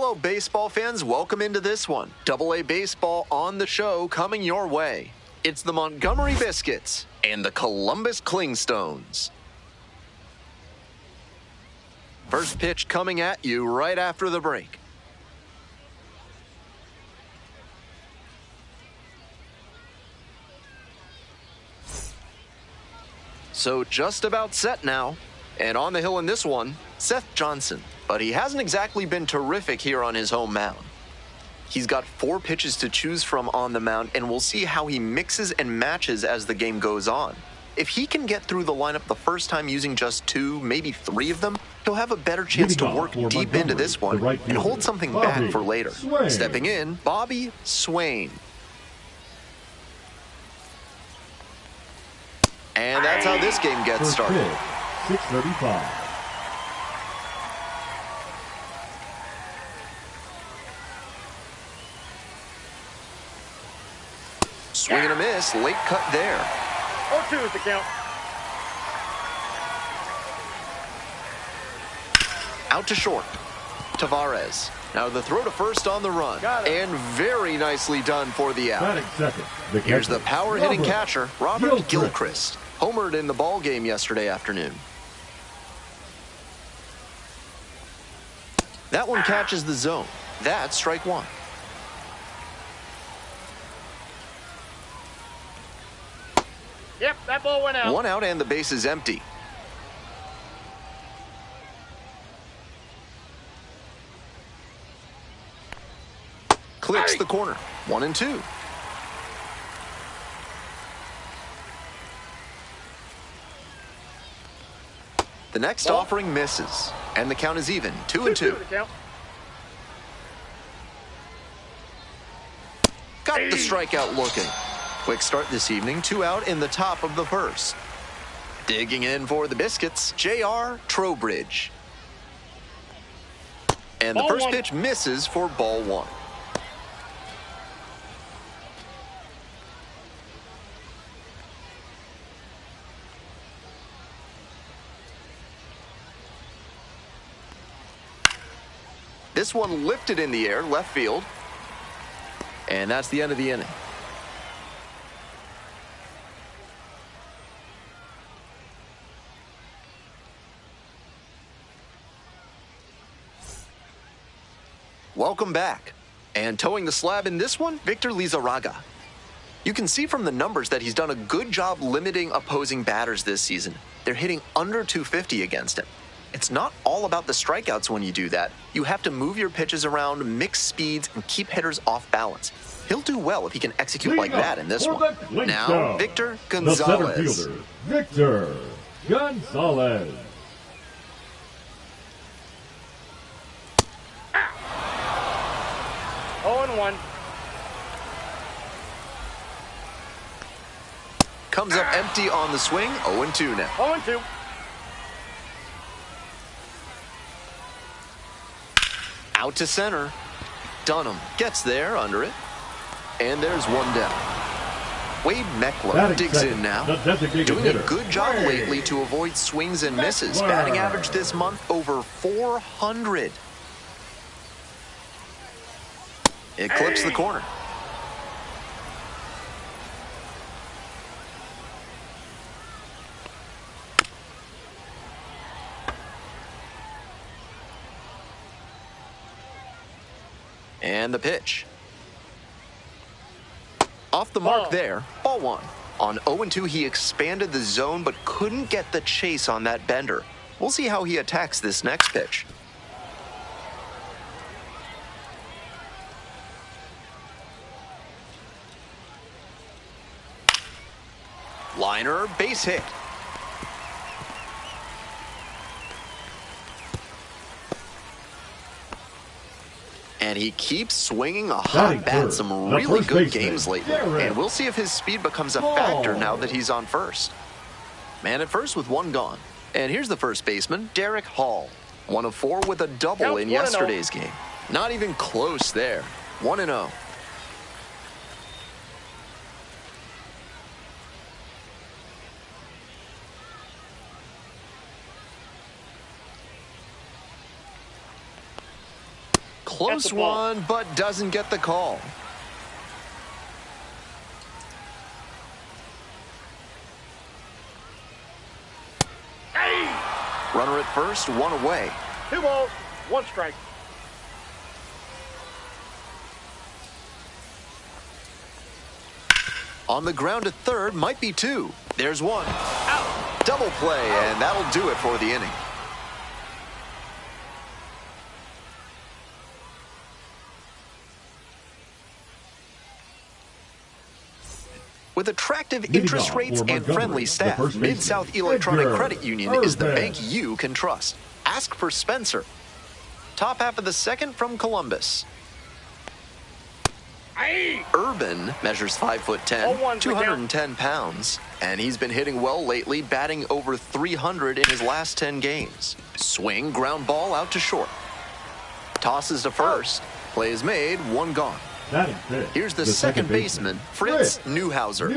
Hello, baseball fans. Welcome into this one. Double-A baseball on the show coming your way. It's the Montgomery Biscuits and the Columbus Clingstones. First pitch coming at you right after the break. So just about set now. And on the hill in this one, Seth Johnson. But he hasn't exactly been terrific here on his home mound. He's got 4 pitches to choose from on the mound, and we'll see how he mixes and matches as the game goes on. If he can get through the lineup the first time using just 2, maybe 3 of them, he'll have a better chance to work deep into this one and hold something back for later. Stepping in, Bobby Swain. And that's how this game gets started. 6:35. Swing and a miss, late cut there. 0-2 is the count. Out to short. Tavares. Now the throw to first on the run. And very nicely done for the out. Here's the power-hitting catcher, Robert Gilchrist. Homered in the ball game yesterday afternoon. That one catches the zone. That's strike 1. Yep, that ball went out. 1 out and the base is empty. Clips the corner. 1-2. The next offering misses, and the count is even. 2-2. Got the strikeout looking. Quick start this evening, 2 out in the top of the first. Digging in for the Biscuits, J.R. Trowbridge. And the first pitch misses for ball 1. This one lifted in the air, left field. And that's the end of the inning. Welcome back. And towing the slab in this one, Victor Lizarraga. You can see from the numbers that he's done a good job limiting opposing batters this season. They're hitting under 250 against him. It's not all about the strikeouts when you do that. You have to move your pitches around, mix speeds, and keep hitters off balance. He'll do well if he can execute like that in this one. Now, Victor Gonzalez. The center fielder, Victor Gonzalez. Ah. 0-1. Comes up empty on the swing. 0-2 now. 0-2. Out to center. Dunham gets there under it. And there's 1 down. Wade Meckler digs in now. Doing a good job lately to avoid swings and misses. Batting average this month over 400. It clips the corner. And the pitch. Off the mark there, ball 1. On 0-2, he expanded the zone but couldn't get the chase on that bender. We'll see how he attacks this next pitch. Liner, base hit. And he keeps swinging a hot bat. Some really good games lately. And we'll see if his speed becomes a factor now that he's on first. Man at first with 1 gone. And here's the first baseman, Derek Hall. 1 of 4 with a double in yesterday's game. Not even close there. 1-0. Close one, but doesn't get the call. Runner at first, one away. 2 balls, 1 strike. On the ground at third, might be 2. There's 1. Out. Double play, and that'll do it for the inning. With attractive interest rates and friendly staff, Mid-South Electronic Credit Union is the bank you can trust. Ask for Spencer. Top half of the second from Columbus. Urban measures 5'10", 210 pounds, and he's been hitting well lately, batting over 300 in his last 10 games. Swing, ground ball out to short. Tosses to first. Play is made, 1 gone. Here's the second baseman, Fritz Neuhauser.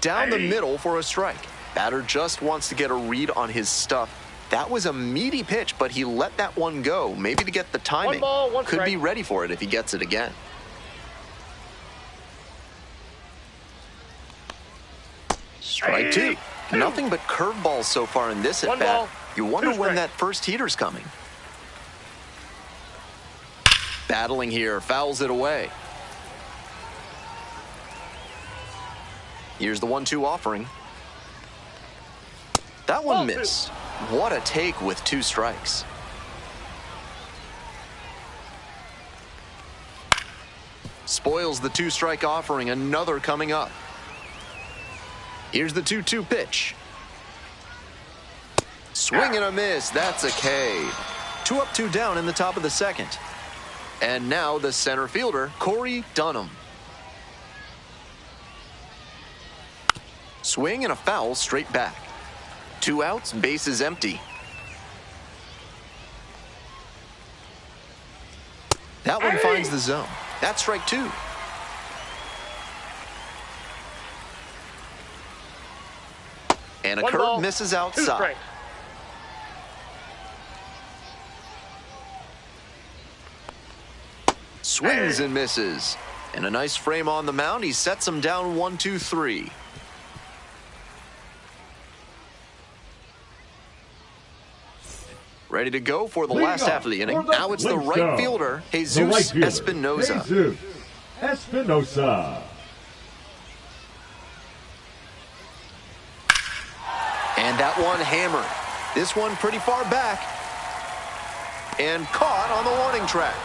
Down the middle for a strike. Batter just wants to get a read on his stuff. That was a meaty pitch, but he let that one go, maybe to get the timing. 1 ball, 1 strike. Could be ready for it if he gets it again. Strike 2. Nothing but curveballs so far in this at bat. You wonder when that first heater's coming. Battling here, fouls it away. Here's the 1-2 offering. That one missed. What a take with 2 strikes. Spoils the 2-strike offering, another coming up. Here's the 2-2 pitch. Swing and a miss, that's a K. 2 up, 2 down in the top of the second. And now the center fielder, Corey Dunham. Swing and a foul straight back. 2 outs, bases empty. That one finds the zone. That's strike 2. And a curve misses outside. Swings and misses. And a nice frame on the mound. He sets him down 1-2-3. Ready to go for the last half of the inning. Now it's the right fielder, Jesus Espinosa. And that one hammered. This one pretty far back. And caught on the warning track.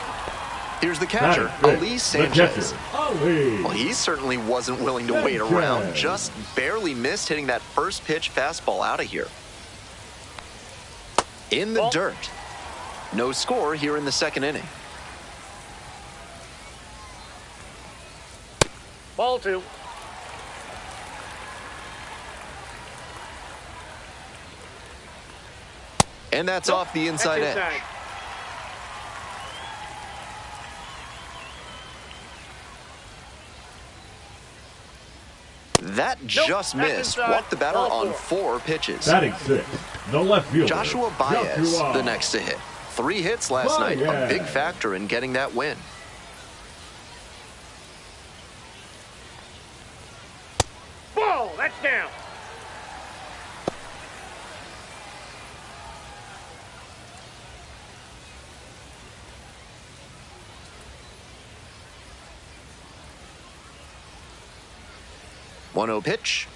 Here's the catcher, Ali Sanchez. Well, he certainly wasn't willing to wait around. Just barely missed hitting that first pitch fastball out of here. In the dirt. No score here in the second inning. Ball 2. And that's off the inside edge. That just missed. Walked the batter on 4 pitches. Batting 6, the left fielder, Joshua Baez, the next to hit. 3 hits last night, a big factor in getting that win. Ball, that's down. One-0 pitch.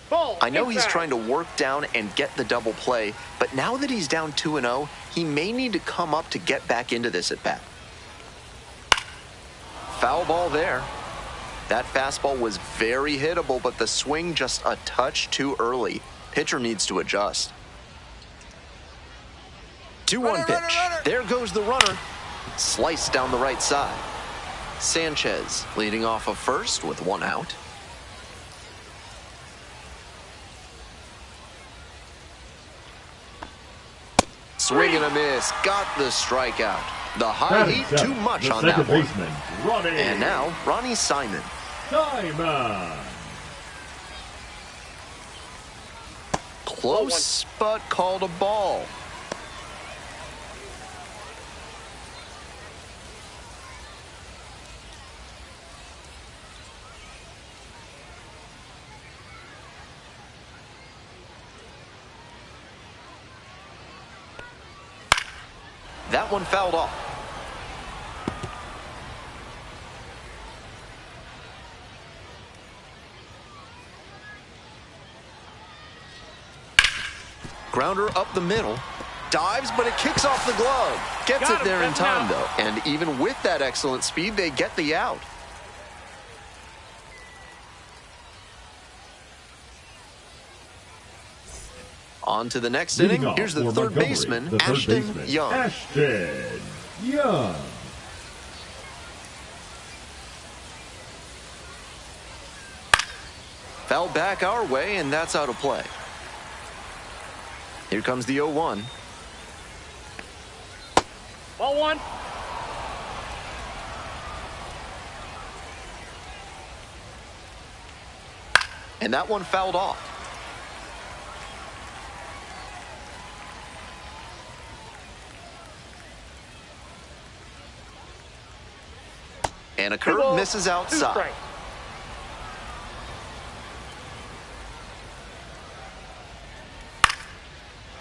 Ball, I know he's trying to work down and get the double play, but now that he's down 2-0, he may need to come up to get back into this at bat. Foul ball there. That fastball was very hittable, but the swing just a touch too early. Pitcher needs to adjust. 2-1 pitch. There goes the runner. Sliced down the right side. Sanchez leading off of first with 1 out. Swing and a miss. Got the strikeout. The high heat too much on that one. And now Ronnie Simon. Close, but called a ball. That one fouled off. Grounder up the middle. Dives, but it kicks off the glove. Gets it there in time, though. And even with that excellent speed, they get the out. On to the next inning. Here's the third baseman, Ashton Young. Ashton Young. Fouled back our way, and that's out of play. Here comes the 0-1. Ball one. And that one fouled off. And a curve misses outside.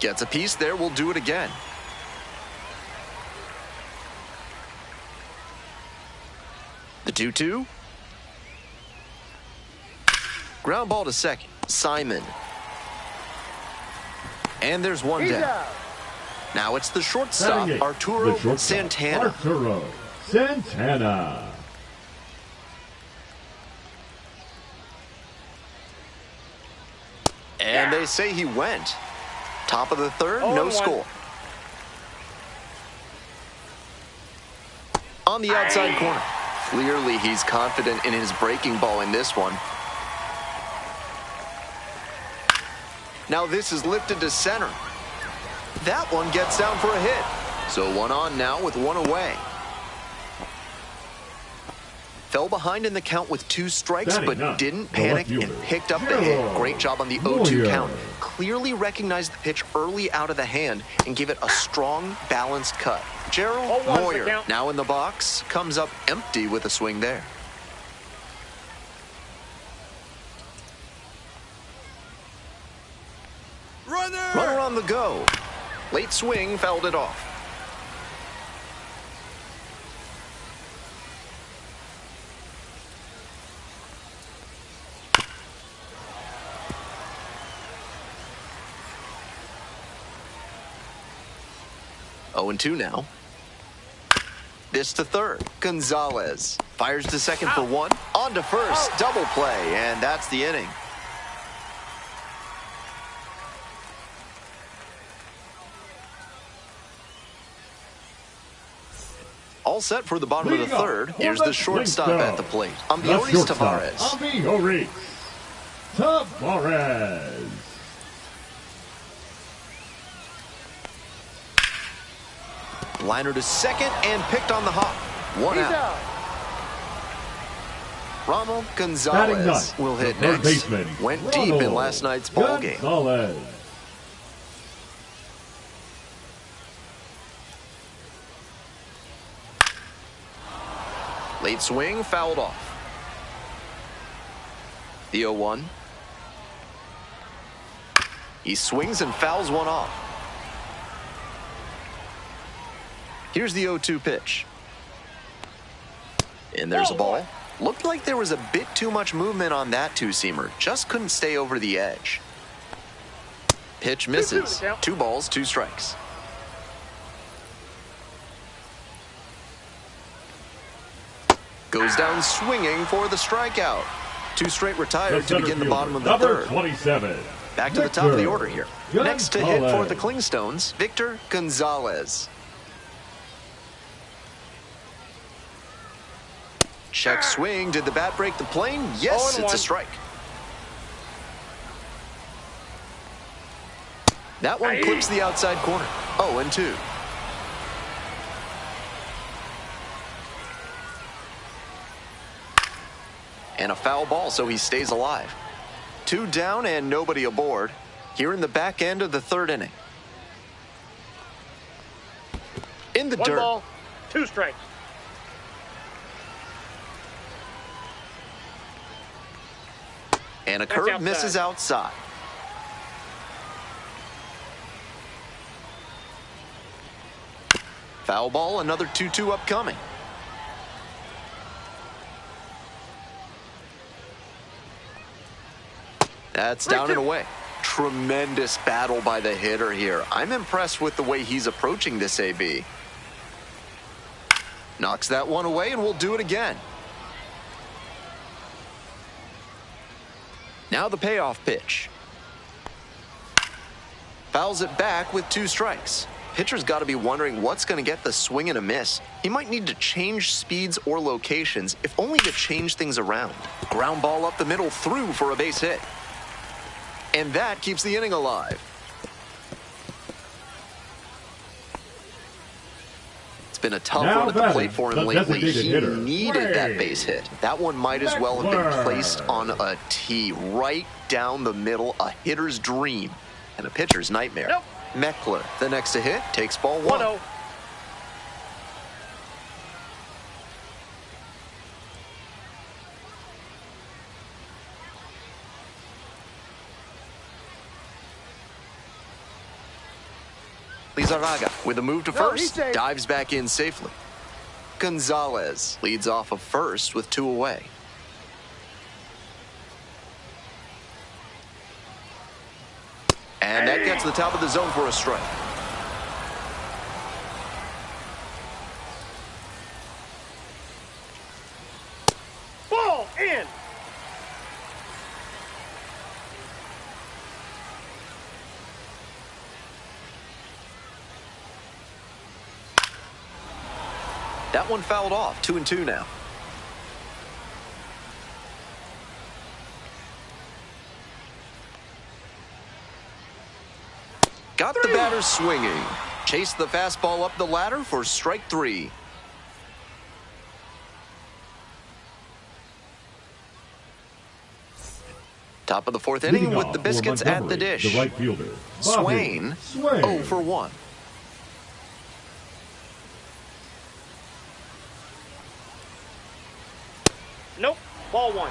Gets a piece there, we'll do it again. The 2-2. Ground ball to second. Simon. And there's one down. Now it's the shortstop, Arturo Santana. Arturo Santana. And they say he went. Top of the third, no score. On the outside corner. Clearly, he's confident in his breaking ball in this one. Now this is lifted to center. That one gets down for a hit. So one on now with one away. Fell behind in the count with 2 strikes, but didn't panic and picked up the hit. Great job on the 0-2 count. Clearly recognized the pitch early out of the hand and gave it a strong, balanced cut. Gerald Moyer, now in the box, comes up empty with a swing there. Runner on the go. Late swing, fouled it off. Oh, 0-2 now. This to third. Gonzalez fires to second for one. On to first. Double play, and that's the inning. All set for the bottom of the third. Here's the shortstop at the plate. Ambiorix Tavares. Ambiorix Tavares. Liner to second and picked on the hop. One out. Ronald Gonzalez will hit next. Went deep in last night's ball game. Late swing, fouled off. The 0-1. He swings and fouls one off. Here's the 0-2 pitch. And there's a ball. Looked like there was a bit too much movement on that two-seamer. Just couldn't stay over the edge. Pitch misses. 2 balls, 2 strikes. Goes down swinging for the strikeout. 2 straight retired to begin the bottom of the third. 27. Back to the top of the order here. Next to hit for the Clingstones, Victor Gonzalez. Check swing. Did the bat break the plane? Yes, it's a strike. That one clips the outside corner. 0-2. And a foul ball, so he stays alive. 2 down and nobody aboard. here in the back end of the third inning. In the One dirt. ball, 2 strikes. And a That's curve outside. misses outside. Foul ball, another 2-2 upcoming. That's down and away. Tremendous battle by the hitter here. I'm impressed with the way he's approaching this AB. Knocks that one away, and we'll do it again. Now the payoff pitch. Fouls it back with 2 strikes. Pitcher's got to be wondering what's going to get the swing and a miss. He might need to change speeds or locations, if only to change things around. Ground ball up the middle, through for a base hit. And that keeps the inning alive. It's been a tough run at the plate for him lately. He needed that base hit. That one might as well have been placed on a tee right down the middle, a hitter's dream and a pitcher's nightmare. Nope. Meckler, the next to hit, takes ball 1. 1-0. Lizarraga with a move to first, dives back in safely. Gonzalez leads off of first with 2 away. And that gets the top of the zone for a strike. Ball in. That one fouled off, 2-2 now. Got the batter swinging. Chased the fastball up the ladder for strike 3. Top of the 4th inning with the Biscuits at the dish. The right fielder, Swain, 0 for 1. Nope. Ball 1.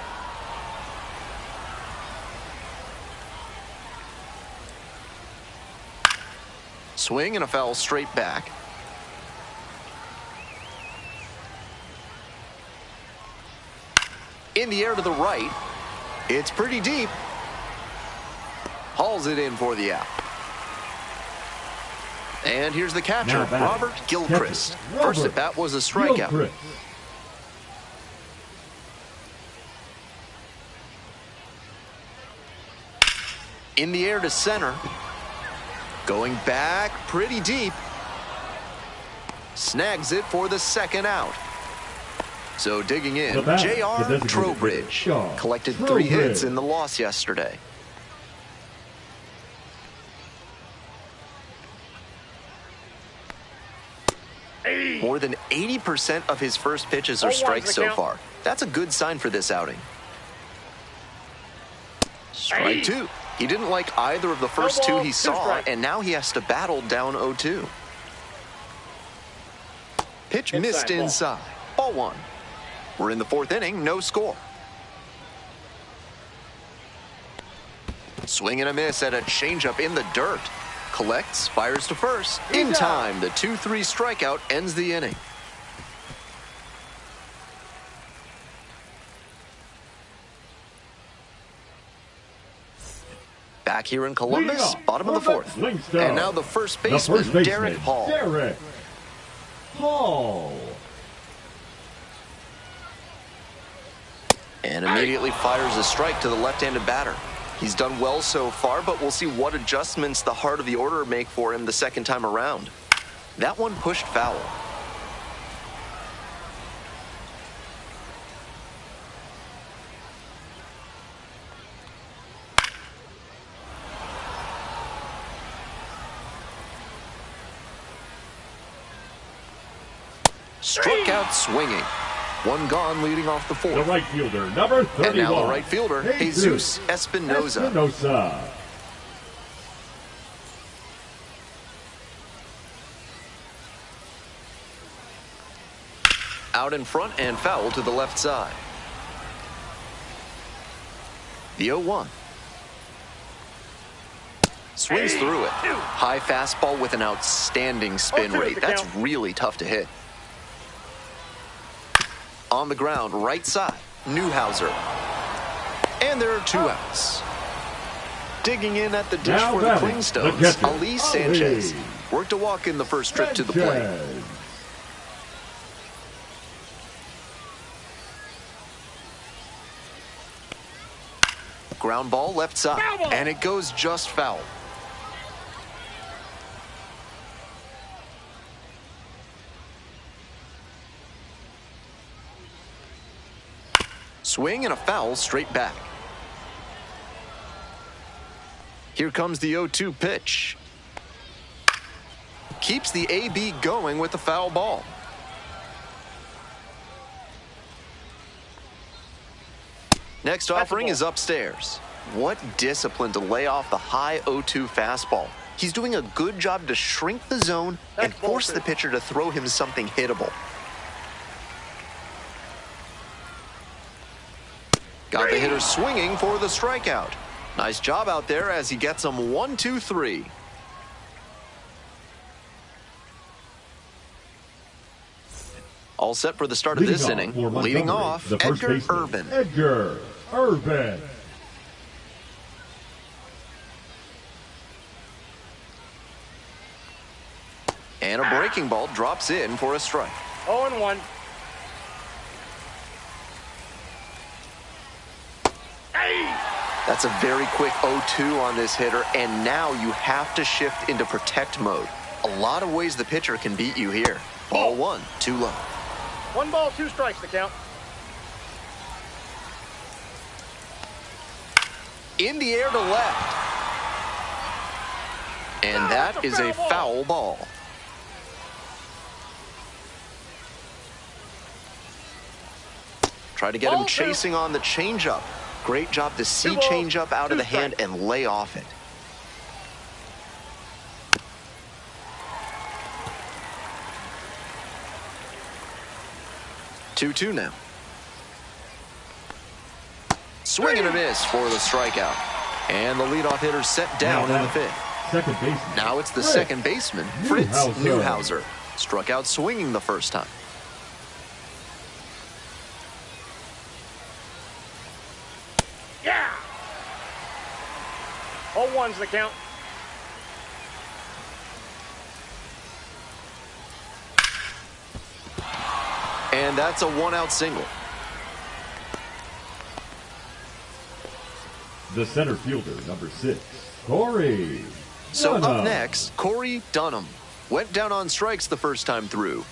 Swing and a foul straight back. In the air to the right. It's pretty deep. Hauls it in for the out. And here's the catcher, Robert Gilchrist. First at bat was a strikeout. Gilchrist. In the air to center. Going back pretty deep. Snags it for the second out. So digging in, J.R. Trowbridge collected 3 hits in the loss yesterday. More than 80% of his first pitches are strikes so far. That's a good sign for this outing. Strike 2. He didn't like either of the first 2 he saw, and now he has to battle down 0-2. Pitch missed inside. Ball 1. We're in the 4th inning, no score. Swing and a miss at a changeup in the dirt. Collects, fires to first. In time, the 2-3 strikeout ends the inning. Back here in Columbus, bottom of the 4th. And now the first baseman, Derek Hall. Derek Hall. And immediately fires a strike to the left-handed batter. He's done well so far, but we'll see what adjustments the heart of the order make for him the second time around. That one pushed foul. Struck out swinging. One gone leading off the 4th. The right fielder, number 31. And now the right fielder, Jesus Espinosa. Out in front and foul to the left side. The 0-1. Swings through it. High fastball with an outstanding spin rate. That's really tough to hit. On the ground, right side, Newhouser. And there are 2 outs. Digging in at the dish for the Clingstones, Ali Sanchez. Worked a walk in the first trip to the plate. Ground ball left side, and it goes just foul. Swing and a foul straight back. Here comes the 0-2 pitch. Keeps the AB going with the foul ball. Next offering is upstairs. What discipline to lay off the high 0-2 fastball. He's doing a good job to shrink the zone and force the pitcher to throw him something hittable. Got the hitter swinging for the strikeout. Nice job out there as he gets him 1-2-3. All set for the start of this inning. Leading off, Edgar Urban. Edgar Urban. And a breaking ball drops in for a strike. 0-1. That's a very quick 0-2 on this hitter, and now you have to shift into protect mode. A lot of ways the pitcher can beat you here. Ball 1, too low. 1 ball, 2 strikes to count. In the air to left. And that is a foul ball. Try to get him chasing on the changeup. Great job to see changeup out of the hand and lay off it. Two now. Swing and a miss for the strikeout. And the leadoff hitter set down in the 5th. Second baseman. Now it's the second baseman, Fritz Newhouser. Struck out swinging the first time. Yeah! 0-1's the count. And that's a 1-out single. The center fielder, number 6, Corey. So Dunham. up next, Corey Dunham. Went down on strikes the first time through.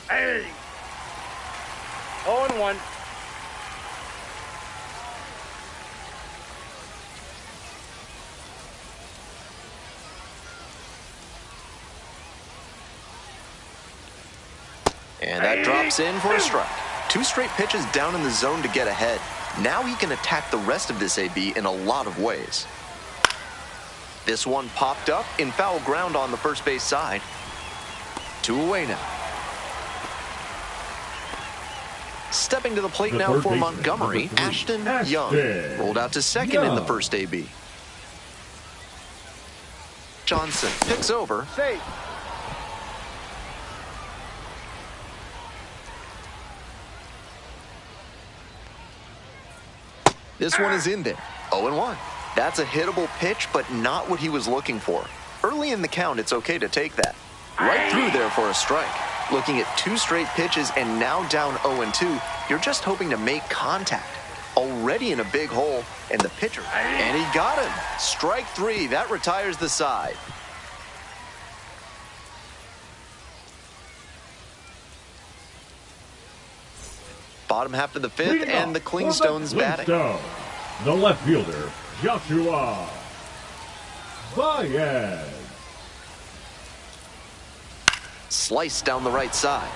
Hey! 0-1. And that drops in for a strike. 2 straight pitches down in the zone to get ahead. Now he can attack the rest of this AB in a lot of ways. This one popped up in foul ground on the first base side. 2 away now. Stepping to the plate now for Montgomery, Ashton Young. Rolled out to second in the first AB. Johnson picks over. Safe. This one is in there. 0-1. That's a hittable pitch, but not what he was looking for. Early in the count, it's okay to take that. Right through there for a strike. Looking at 2 straight pitches and now down 0-2, you're just hoping to make contact. Already in a big hole, and the pitcher, and he got him. Strike 3, that retires the side. Bottom half of the 5th, and the Clingstones batting. The left fielder, Joshua Baez. Slice down the right side.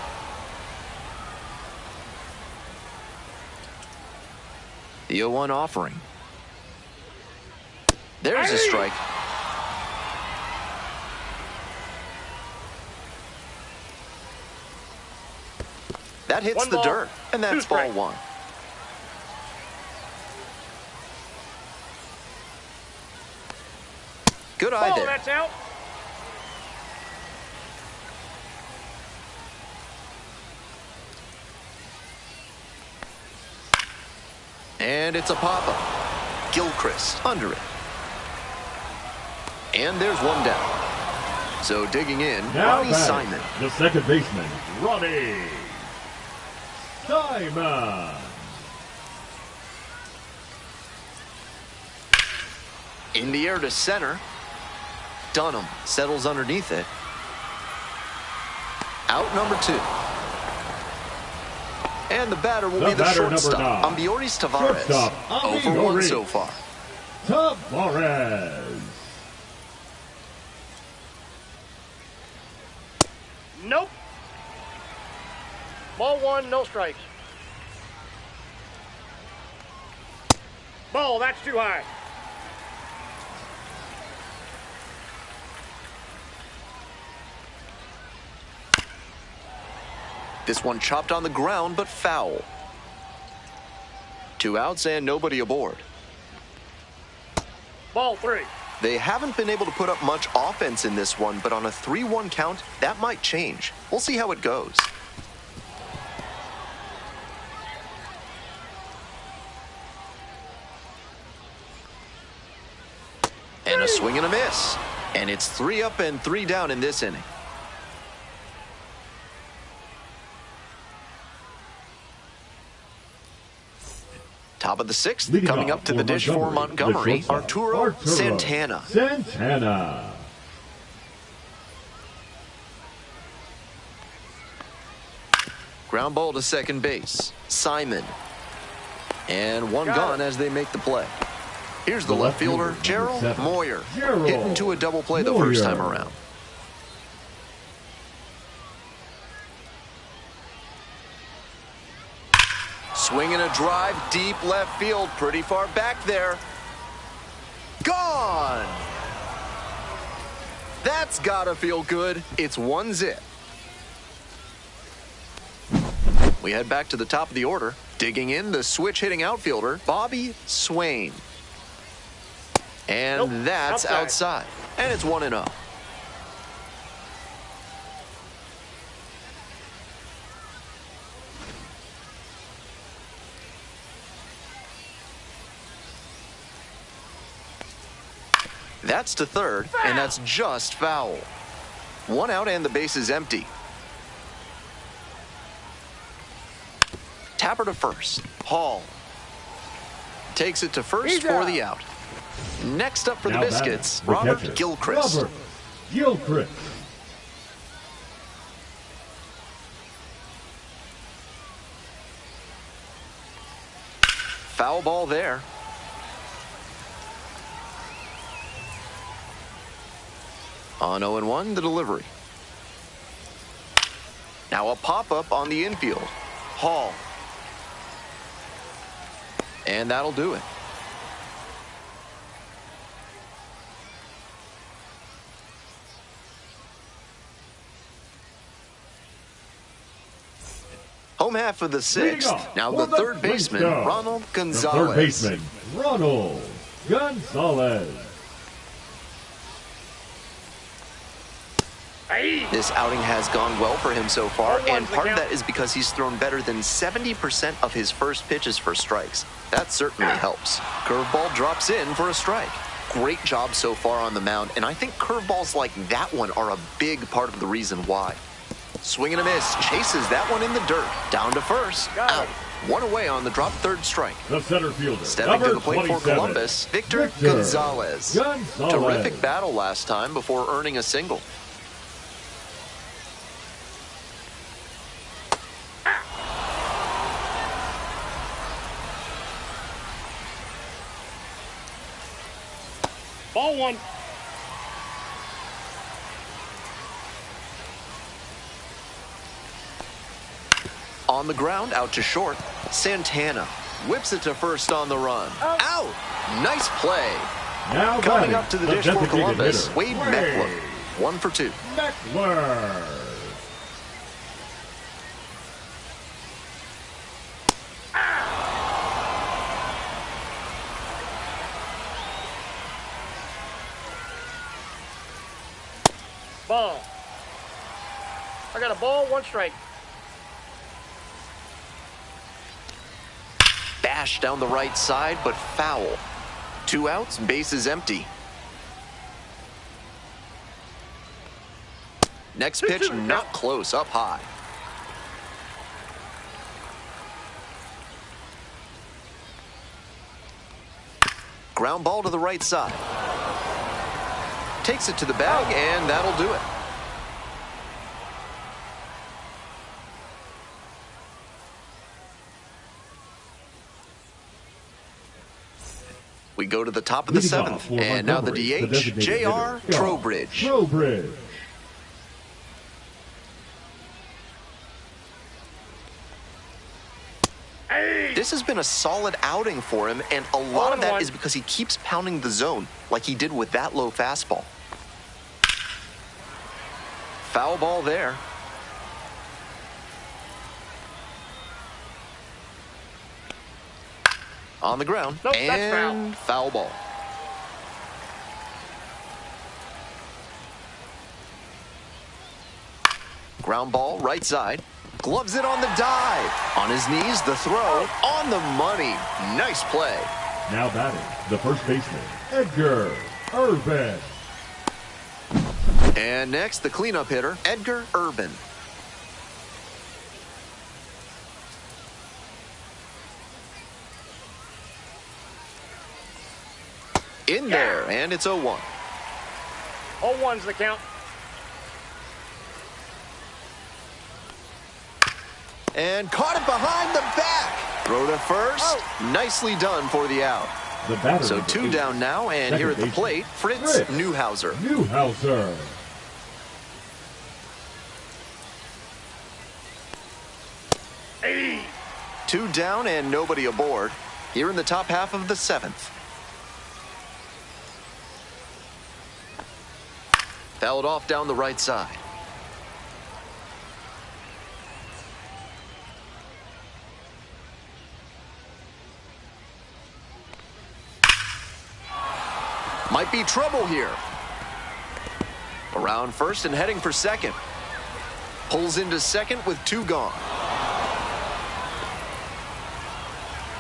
The 0-1 offering. There's a strike. That hits One the ball, dirt, and that's two ball strikes. one. Good eye Ball, there. that's out. And it's a pop-up. Gilchrist under it. And there's one down. So digging in, Now Ronnie batting, Simon. the second baseman, Ronnie Simon. In the air to center. Dunham settles underneath it. Out number two. And the batter will be the shortstop, Ambiorix Tavares. 0 for 1 so far. Tavares. Nope. Ball one, no strikes. Ball, that's too high. This one chopped on the ground, but foul. 2 outs and nobody aboard. Ball three. They haven't been able to put up much offense in this one, but on a 3-1 count, that might change. We'll see how it goes. And a swing and a miss. And it's 3 up and 3 down in this inning. Top of the 6th, Leading coming off up to the dish for Montgomery, Arturo Santana. Santana. Ground ball to second base. Simon. And one gone as they make the play. Here's the left fielder, Gerald Moyer. Hitting to a double play the first time around. Swinging a drive, deep left field, pretty far back there. Gone! That's gotta feel good. It's 1-0. We head back to the top of the order. Digging in, the switch-hitting outfielder, Bobby Swain. And that's outside. And it's 1-0. That's to third, and that's just foul. 1 out and the base is empty. Tapper to first. Hall takes it to first for the out. Next up for the Biscuits, Robert Gilchrist. Robert Gilchrist. Foul ball there. On 0-1, the delivery. Now a pop-up on the infield. Hall. And that'll do it. Home half of the 6th. Now the third baseman, Ronald Gonzalez. The third baseman, Ronald Gonzalez. This outing has gone well for him so far, and part of that is because he's thrown better than 70% of his first pitches for strikes. That certainly helps. Curveball drops in for a strike. Great job so far on the mound, and I think curveballs like that one are a big part of the reason why. Swing and a miss, chases that one in the dirt. Down to first, out. 1 away on the drop, third strike. The center fielder, stepping to the plate for Columbus, Victor Gonzalez. Terrific battle last time before earning a single. Ball one. On the ground, out to short. Santana whips it to first on the run. Out! Nice play. Now coming up to the dish for Columbus, hitter, Wade Meckler. 1 for 2. Meckler. Ball. I got a ball, 1 strike. Bash down the right side, but foul. 2 outs, bases empty. Next pitch, not close, up high. Ground ball to the right side. Takes it to the bag, and that'll do it. We go to the top of the 7th, and now the DH, J.R. Trowbridge. This has been a solid outing for him, and a lot of that is because he keeps pounding the zone like he did with that low fastball. Foul ball there. On the ground, nope, and foul ball. Ground ball, right side. Gloves it on the dive. On his knees, the throw. On the money. Nice play. Now batting, the first baseman, Edgar Urban. And next, the cleanup hitter, Edgar Urban. In there, and it's 0-1. 0-1's the count. And caught it behind the back. Throw to first. Nicely done for the out. So 2 down now, and here at the plate, Fritz Newhouser. 2 down and nobody aboard. Here in the top half of the 7th. Fouled off down the right side. Might be trouble here. Around first and heading for second. Pulls into second with 2 gone.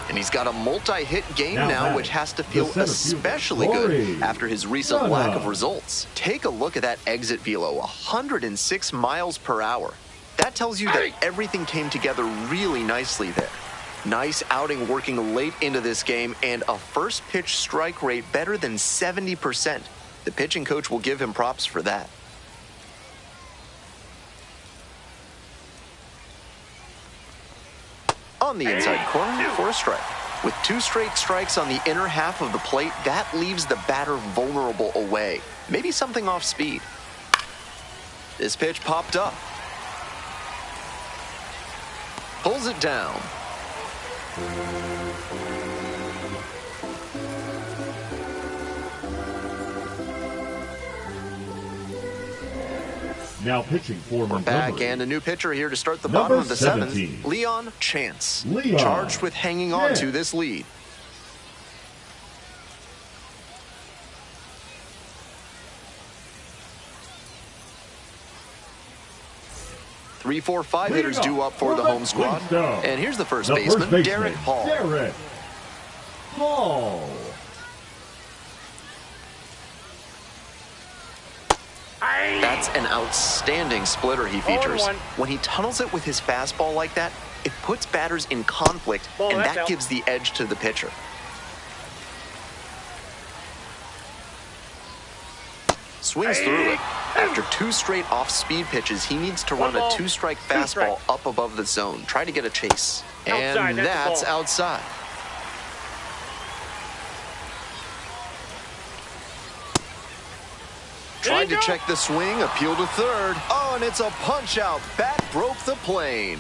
And he's got a multi-hit game now, which has to feel especially good after his recent lack of results. Take a look at that exit velo, 106 miles per hour. That tells you that everything came together really nicely there. Nice outing working late into this game, and a first pitch strike rate better than 70%. The pitching coach will give him props for that. On the inside corner for a strike. With 2 straight strikes on the inner half of the plate, that leaves the batter vulnerable away. Maybe something off speed. This pitch popped up. Pulls it down. Now pitching for We're back, and a new pitcher here to start the bottom of the 7th, Leon Chance. Charged with hanging on to this lead. Three, 4, 5 hitters due up for the home squad. And here's the first baseman, Derek Hall. That's an outstanding splitter he features. When he tunnels it with his fastball like that, it puts batters in conflict, and that gives the edge to the pitcher. Swings through it. After 2 straight off-speed pitches, he needs to run a 2-strike fastball up above the zone. Try to get a chase. And that's outside. Tried to check the swing, appeal to third. Oh, and it's a punch-out. Bat broke the plane.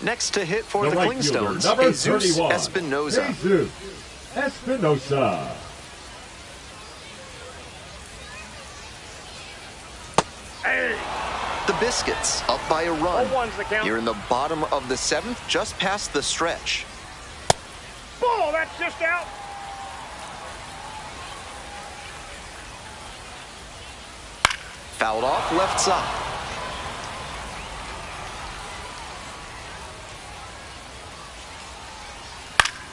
Next to hit for the Clingstones, Jesus Espinosa. The Biscuits up by a run. Here in the bottom of the 7th, just past the stretch. Ball, that's just out. Fouled off left side.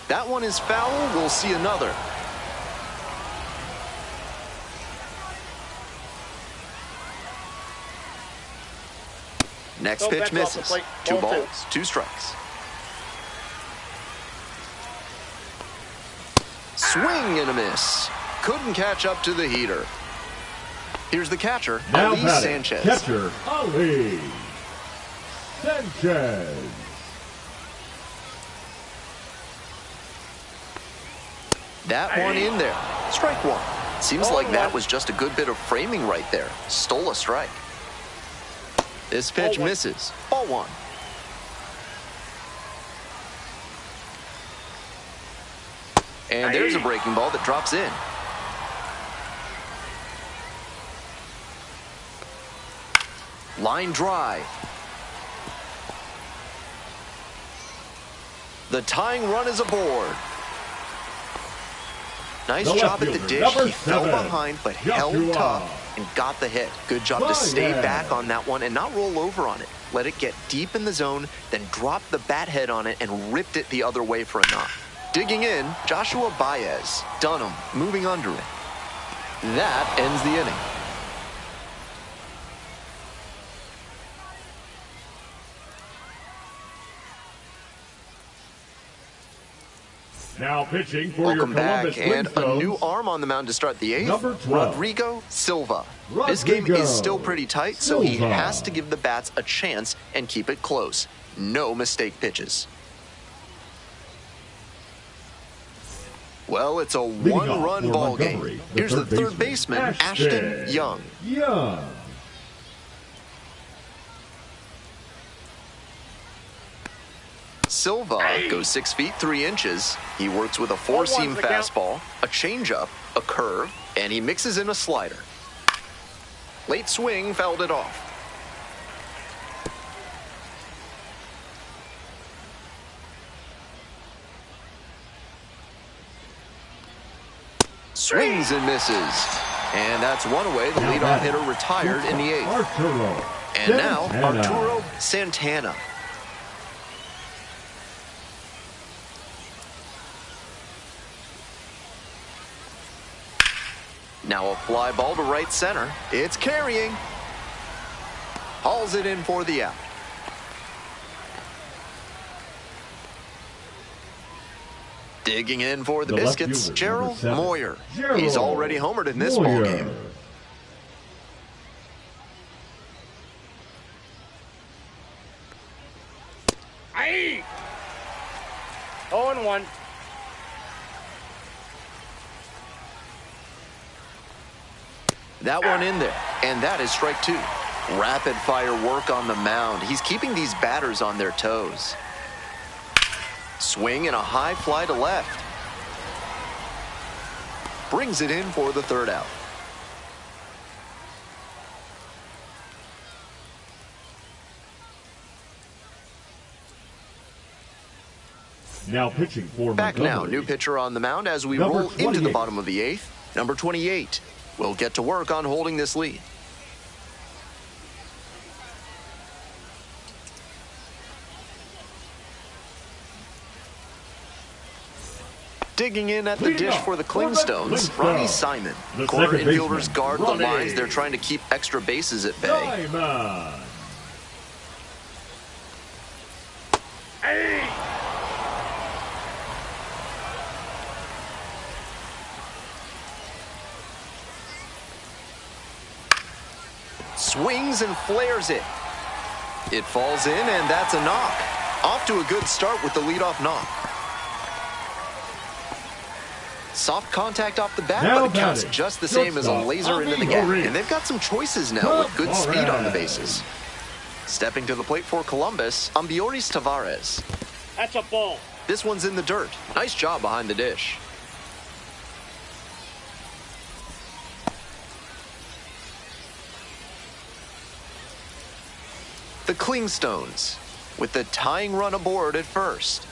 That one is foul. We'll see another. Next pitch misses. 2 balls, 2 strikes. Swing and a miss. Couldn't catch up to the heater. Here's the catcher, Now Ali batting, Sanchez. catcher, Ali Sanchez. That one in there. Strike 1. Seems like that was just a good bit of framing right there. Stole a strike. This pitch misses. Ball 1. And there's a breaking ball that drops in. Line drive. The tying run is aboard. Nice job at the dish. He fell behind but held tough and got the hit. Good job to stay back on that one and not roll over on it. Let it get deep in the zone, then drop the bat head on it and ripped it the other way for a knock. Digging in, Joshua Baez. Dunham moving under it. That ends the inning. Now pitching for Welcome your Columbus back, and a Clingstones, new arm on the mound to start the 8th. Number 12. Rodrigo Silva. This game is still pretty tight, so he has to give the bats a chance and keep it close. No mistake pitches. Well, it's a one-run ball game. Here's the third baseman, Ashton Young. Silva goes 6 feet 3 inches. He works with a 4-seam fastball, a changeup, a curve, and he mixes in a slider. Late swing fouled it off. Swings and misses. And that's one away. The leadoff hitter retired in the 8th. And now Arturo Santana. Now a fly ball to right center. It's carrying. Hauls it in for the out. Digging in for the Biscuits, Gerald Moyer. He's already homered in this ball game. Aye. 0-1. That one in there, and that is strike 2. Rapid fire work on the mound. He's keeping these batters on their toes. Swing and a high fly to left. Brings it in for the 3rd out. Now pitching for Back now, new pitcher on the mound as we roll into the bottom of the 8th. Number 28 will get to work on holding this lead. Digging in at the dish for the Clingstones, Ronnie Simon. Corner infielders guard the lines. They're trying to keep extra bases at bay. Swings and flares it. It falls in, and that's a knock. Off to a good start with the leadoff knock. Soft contact off the bat, but it counts just the same as a laser into the gap. And they've got some choices now with good speed on the bases. Stepping to the plate for Columbus, Ambioris Tavares. That's a ball. This one's in the dirt. Nice job behind the dish. The Clingstones with the tying run aboard at first.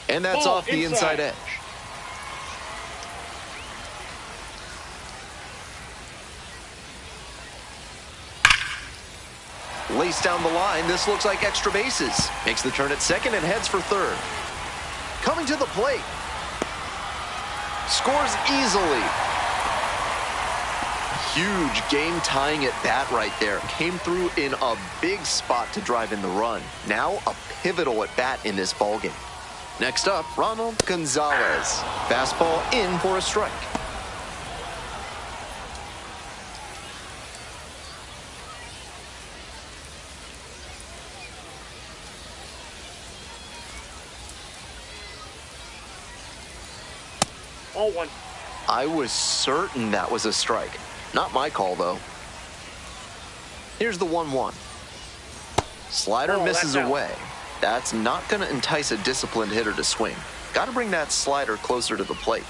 And that's off the inside edge. Laced down the line, this looks like extra bases. Makes the turn at second and heads for third. Coming to the plate. Scores easily. Huge game-tying at bat right there. Came through in a big spot to drive in the run. Now a pivotal at bat in this ballgame. Next up, Ronald Gonzalez. Fastball in for a strike. All one. I was certain that was a strike. Not my call, though. Here's the 1-1. Slider misses away. That's not going to entice a disciplined hitter to swing. Got to bring that slider closer to the plate.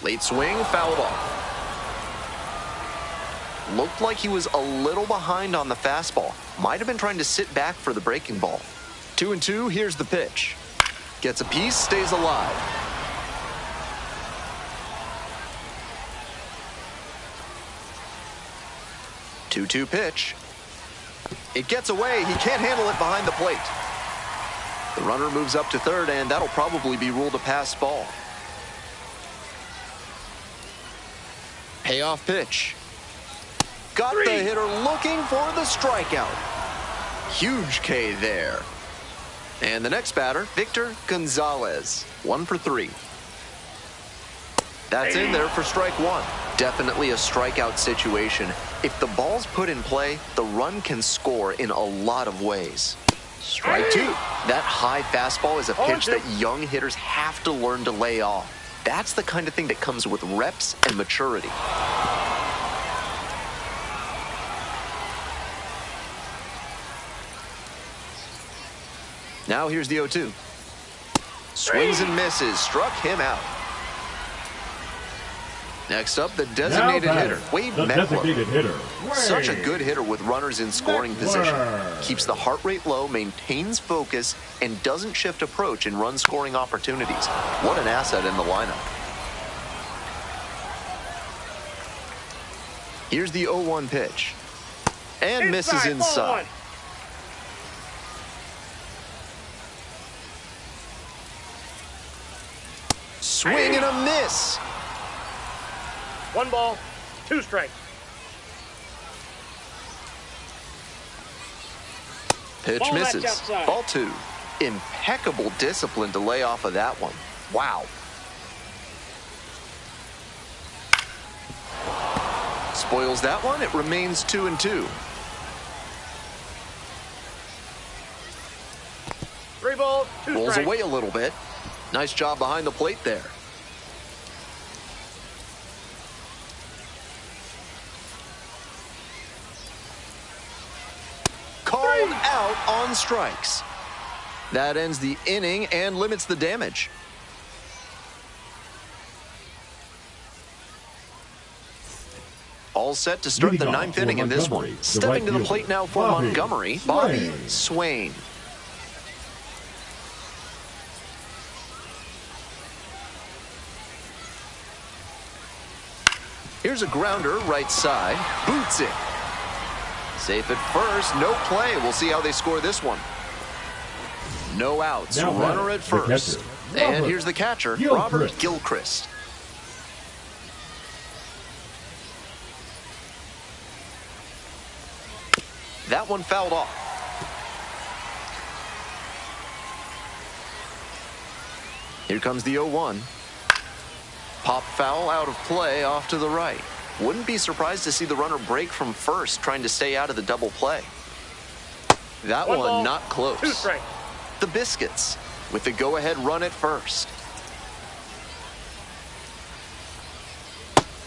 Late swing, fouled off. Looked like he was a little behind on the fastball. Might have been trying to sit back for the breaking ball. 2-2, here's the pitch. Gets a piece, stays alive. 2-2 pitch. It gets away. He can't handle it behind the plate. The runner moves up to third, and that'll probably be ruled a pass ball. Payoff pitch. Got the hitter looking for the strikeout. Huge K there. And the next batter, Victor Gonzalez. 1 for 3. That's in there for strike one. Definitely a strikeout situation. If the ball's put in play, the run can score in a lot of ways. Strike two. That high fastball is a pitch that young hitters have to learn to lay off. That's the kind of thing that comes with reps and maturity. Now here's the 0-2. Swings and misses. Struck him out. Next up, the designated hitter, Wade Meckler. Such a good hitter with runners in scoring position. Keeps the heart rate low, maintains focus, and doesn't shift approach in run-scoring opportunities. What an asset in the lineup. Here's the 0-1 pitch. And misses inside. Swing and a miss. 1 ball, 2 strikes. Pitch misses. Ball 2. Impeccable discipline to lay off of that one. Wow. Spoils that one. It remains 2-2. 3 balls, 2 strikes. Rolls away a little bit. Nice job behind the plate there. Called out on strikes. That ends the inning and limits the damage. All set to start the 9th inning in this one. Stepping to the plate now for Montgomery, Bobby Swain. Here's a grounder right side. Boots it. Safe at first. No play. We'll see how they score this one. No outs. Runner at first. And here's the catcher, Robert Gilchrist. That one fouled off. Here comes the 0-1. Pop foul out of play off to the right. Wouldn't be surprised to see the runner break from first, trying to stay out of the double play. That one not close. 2 strikes. The Biscuits with the go-ahead run at first.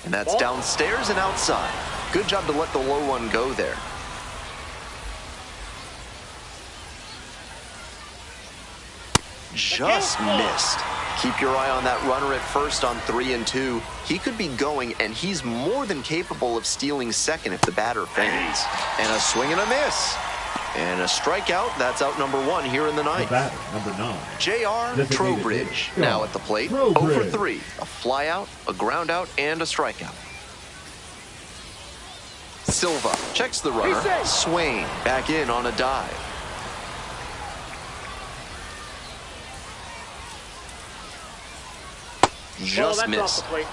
And that's downstairs and outside. Good job to let the low one go there. Just missed. Keep your eye on that runner at first on 3-2. He could be going, and he's more than capable of stealing second if the batter fades. And a swing and a miss. And a strikeout. That's out number 1 here in the ninth. Number 9. J.R. Trowbridge now at the plate. 0 for 3. A flyout, a groundout, and a strikeout. Silva checks the runner. Swain back in on a dive. Just missed. Off the plate.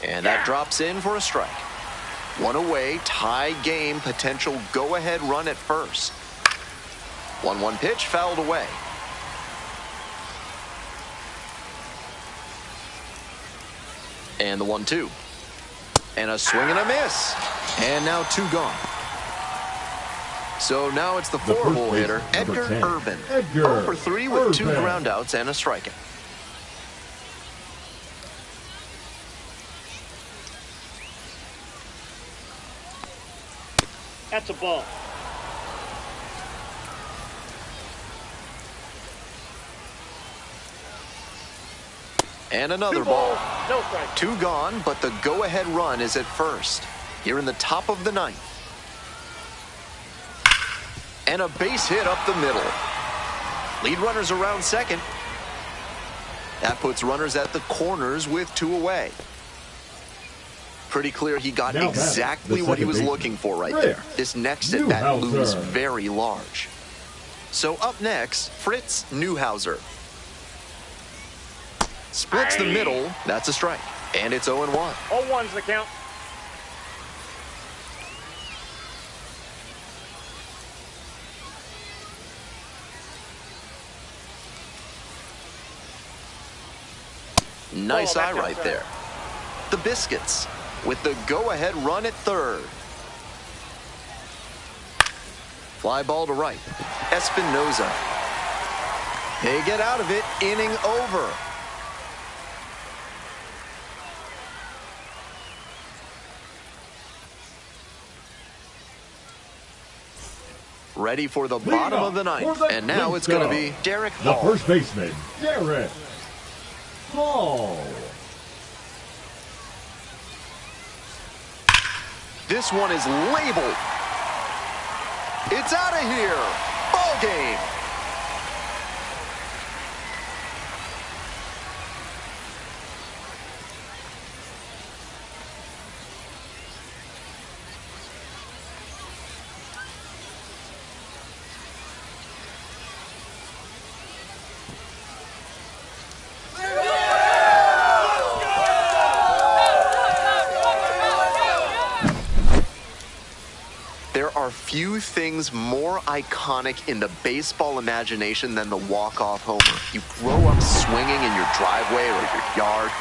And that drops in for a strike. One away, tie game, potential go-ahead run at first. 1-1 pitch, fouled away. And the 1-2. And a swing and a miss. And now 2 gone. So now it's the 4-hole hitter, Edgar Urban. 0 for 3 with 2 groundouts and a strikeout. That's a ball. And another ball. No strike. 2 gone, but the go-ahead run is at first. Here in the top of the 9th. And a base hit up the middle. Lead runners around second. That puts runners at the corners with 2 away. Pretty clear he got exactly what he was looking for right there. This next at bat looms very large. So up next, Fritz Newhouser. Splits the middle. That's a strike. And it's 0-1. 0-1's the count. Nice eye right there. The Biscuits with the go-ahead run at third. Fly ball to right. Espinoza. They get out of it. Inning over. Ready for the bottom of the 9th. And now it's going to be Derek The Hall. first baseman, Derek Hall. This one is labeled. It's out of here. Ball game. There are few things more iconic in the baseball imagination than the walk-off homer. You grow up swinging in your driveway or your yard.